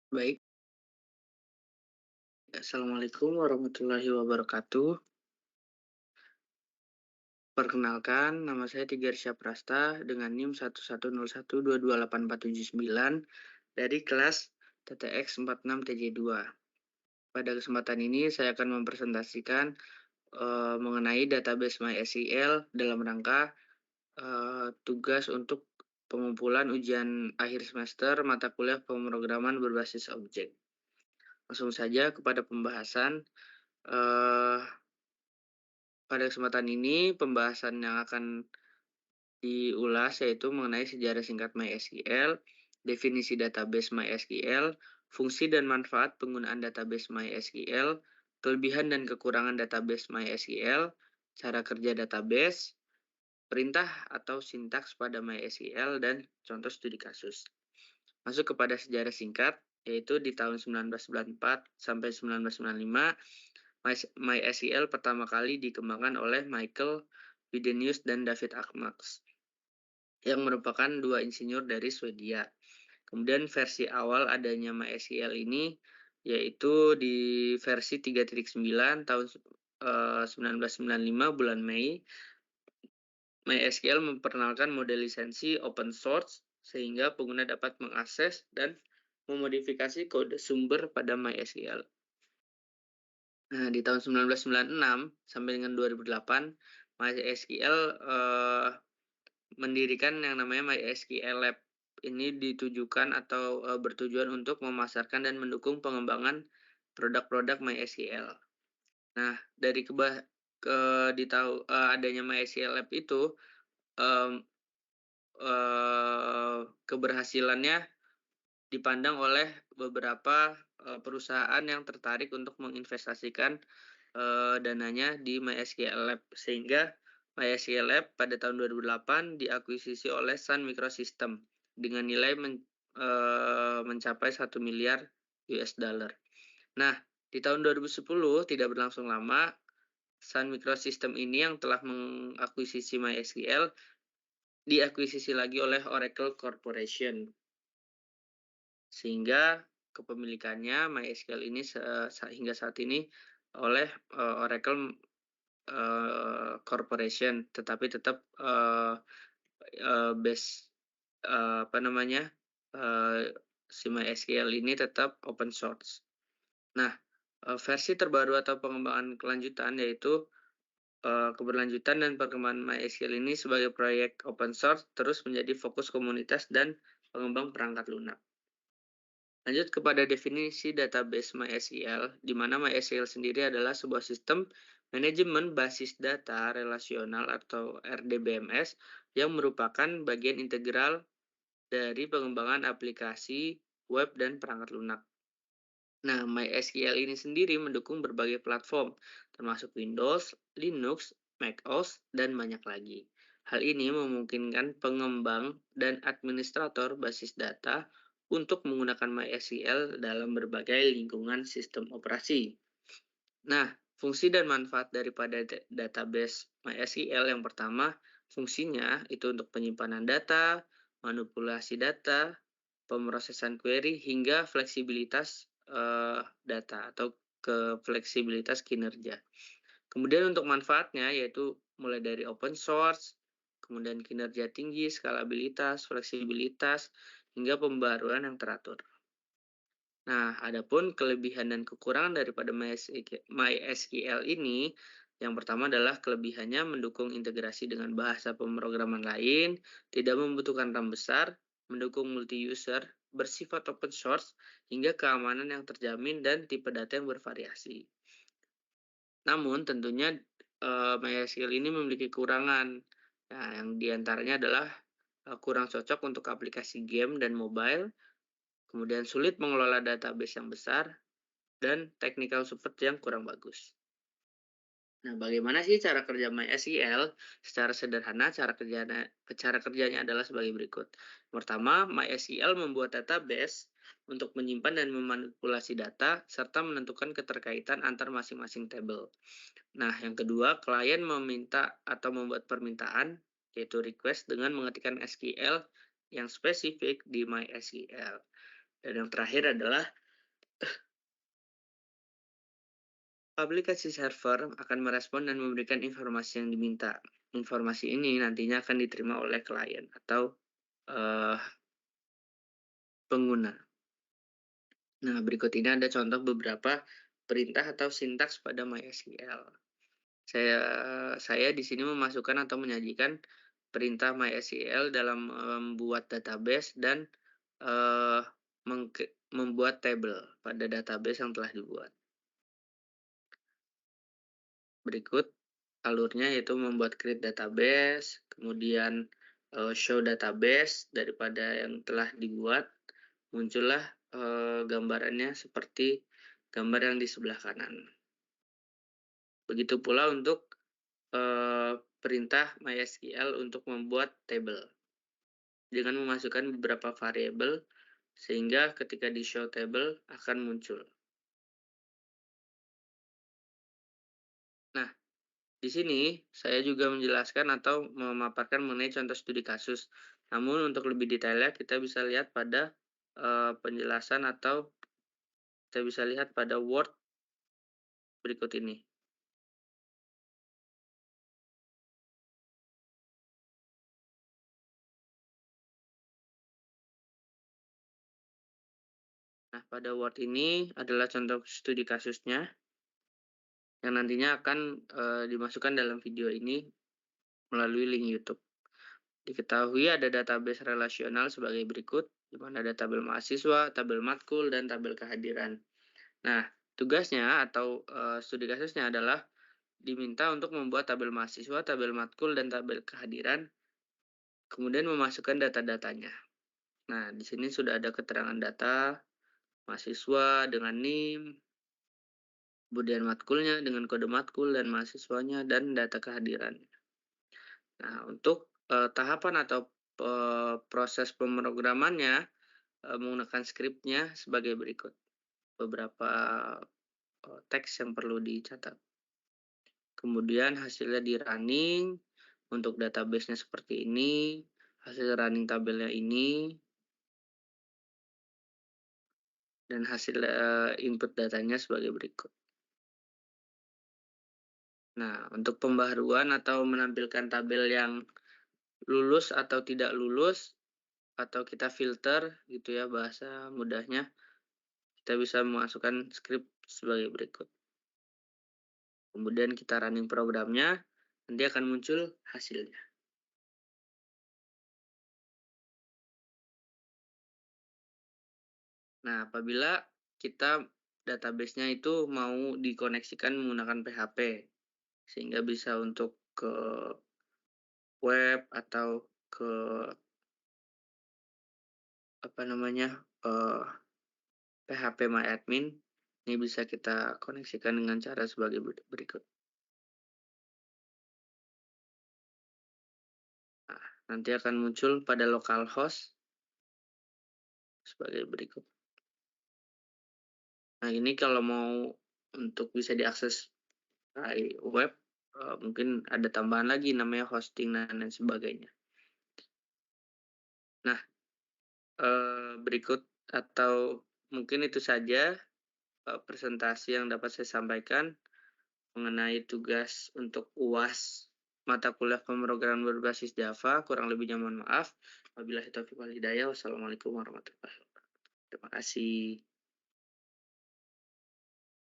Baik, assalamualaikum warahmatullahi wabarakatuh. Perkenalkan, nama saya Tigarsya Prasta dengan NIM 110122849 dari kelas TTX 46TJ2. Pada kesempatan ini saya akan mempresentasikan mengenai database MySQL dalam rangka tugas untuk pengumpulan ujian akhir semester mata kuliah pemrograman berbasis objek. Langsung saja kepada pembahasan. Eh, Pada kesempatan ini, pembahasan yang akan diulas yaitu mengenai sejarah singkat MySQL, definisi database MySQL, fungsi dan manfaat penggunaan database MySQL, kelebihan dan kekurangan database MySQL, cara kerja database, perintah atau sintaks pada MySQL, dan contoh studi kasus. Masuk kepada sejarah singkat, yaitu di tahun 1994 sampai 1995, MySQL pertama kali dikembangkan oleh Michael Widenius dan David Ackmax, yang merupakan dua insinyur dari Swedia. Kemudian versi awal adanya MySQL ini yaitu di versi 3.9 tahun 1995 bulan Mei. MySQL memperkenalkan model lisensi open source sehingga pengguna dapat mengakses dan memodifikasi kode sumber pada MySQL. Nah, di tahun 1996 sampai dengan 2008, MySQL mendirikan yang namanya MySQL Lab. Ini ditujukan atau bertujuan untuk memasarkan dan mendukung pengembangan produk-produk MySQL. Nah, dari adanya MySQL Lab itu, keberhasilannya dipandang oleh beberapa perusahaan yang tertarik untuk menginvestasikan dananya di MySQL Lab, sehingga MySQL Lab pada tahun 2008 diakuisisi oleh Sun Microsystems dengan nilai mencapai 1 miliar US dollar. Nah, di tahun 2010 tidak berlangsung lama, Sun Microsystems ini yang telah mengakuisisi MySQL diakuisisi lagi oleh Oracle Corporation, sehingga kepemilikannya MySQL ini hingga saat ini oleh Oracle Corporation, tetapi tetap base si MySQL ini tetap open source. Nah, versi terbaru atau pengembangan kelanjutan yaitu keberlanjutan dan perkembangan MySQL ini sebagai proyek open source terus menjadi fokus komunitas dan pengembang perangkat lunak. Lanjut kepada definisi database MySQL, di mana MySQL sendiri adalah sebuah sistem manajemen basis data relasional atau RDBMS yang merupakan bagian integral dari pengembangan aplikasi web dan perangkat lunak. Nah, MySQL ini sendiri mendukung berbagai platform, termasuk Windows, Linux, macOS, dan banyak lagi. Hal ini memungkinkan pengembang dan administrator basis data untuk menggunakan MySQL dalam berbagai lingkungan sistem operasi. Nah, fungsi dan manfaat daripada database MySQL yang pertama, fungsinya itu untuk penyimpanan data, manipulasi data, pemrosesan query, hingga fleksibilitas data atau fleksibilitas kinerja. Kemudian untuk manfaatnya yaitu mulai dari open source, kemudian kinerja tinggi, skalabilitas, fleksibilitas, hingga pembaruan yang teratur. Nah, adapun kelebihan dan kekurangan daripada MySQL ini, yang pertama adalah kelebihannya mendukung integrasi dengan bahasa pemrograman lain, tidak membutuhkan RAM besar, mendukung multi-user, bersifat open source, hingga keamanan yang terjamin dan tipe data yang bervariasi. Namun, tentunya MySQL ini memiliki kekurangan, yang diantaranya adalah kurang cocok untuk aplikasi game dan mobile, kemudian sulit mengelola database yang besar, dan technical support yang kurang bagus. Nah, bagaimana sih cara kerja MySQL? Secara sederhana, cara kerjanya adalah sebagai berikut. Pertama, MySQL membuat database untuk menyimpan dan memanipulasi data, serta menentukan keterkaitan antar masing-masing tabel. Nah, yang kedua, klien meminta atau membuat permintaan, yaitu request, dengan mengetikkan SQL yang spesifik di MySQL. Dan yang terakhir adalah aplikasi server akan merespon dan memberikan informasi yang diminta. Informasi ini nantinya akan diterima oleh klien atau eh, pengguna. Nah, berikut ini ada contoh beberapa perintah atau sintaks pada MySQL. Saya di sini memasukkan atau menyajikan perintah MySQL dalam membuat database dan eh, membuat table pada database yang telah dibuat. Berikut alurnya yaitu membuat create database, kemudian show database daripada yang telah dibuat, muncullah gambarannya seperti gambar yang di sebelah kanan. Begitu pula untuk perintah MySQL untuk membuat table dengan memasukkan beberapa variabel sehingga ketika di show table akan muncul. Nah, di sini saya juga menjelaskan atau memaparkan mengenai contoh studi kasus. Namun untuk lebih detailnya kita bisa lihat pada penjelasan atau kita bisa lihat pada Word berikut ini. Nah, pada Word ini adalah contoh studi kasusnya yang nantinya akan dimasukkan dalam video ini melalui link YouTube. Diketahui ada database relasional sebagai berikut, di mana ada tabel mahasiswa, tabel matkul, dan tabel kehadiran. Nah, tugasnya atau studi kasusnya adalah diminta untuk membuat tabel mahasiswa, tabel matkul, dan tabel kehadiran, kemudian memasukkan data-datanya. Nah, di sini sudah ada keterangan data mahasiswa dengan NIM, kemudian matkulnya dengan kode matkul dan mahasiswanya, dan data kehadiran. Nah, untuk tahapan atau proses pemrogramannya menggunakan skripnya sebagai berikut. Beberapa teks yang perlu dicatat. Kemudian hasilnya di running, untuk database-nya seperti ini, hasil running tabelnya ini, dan hasil input datanya sebagai berikut. Nah, untuk pembaharuan atau menampilkan tabel yang lulus atau tidak lulus, atau kita filter gitu ya bahasa mudahnya, kita bisa memasukkan script sebagai berikut. Kemudian kita running programnya, nanti akan muncul hasilnya. Nah, apabila kita database-nya itu mau dikoneksikan menggunakan PHP, sehingga bisa untuk ke web atau ke PHP-MyAdmin, ini bisa kita koneksikan dengan cara sebagai berikut. Nah, nanti akan muncul pada localhost sebagai berikut. Nah, ini kalau mau untuk bisa diakses dari web, mungkin ada tambahan lagi namanya hosting dan lain sebagainya. Nah, berikut atau mungkin itu saja presentasi yang dapat saya sampaikan mengenai tugas untuk UAS mata kuliah pemrograman berbasis Java. Kurang lebihnya mohon maaf. Wabillahi taufiq wal hidayah. Wassalamualaikum warahmatullahi wabarakatuh. Terima kasih.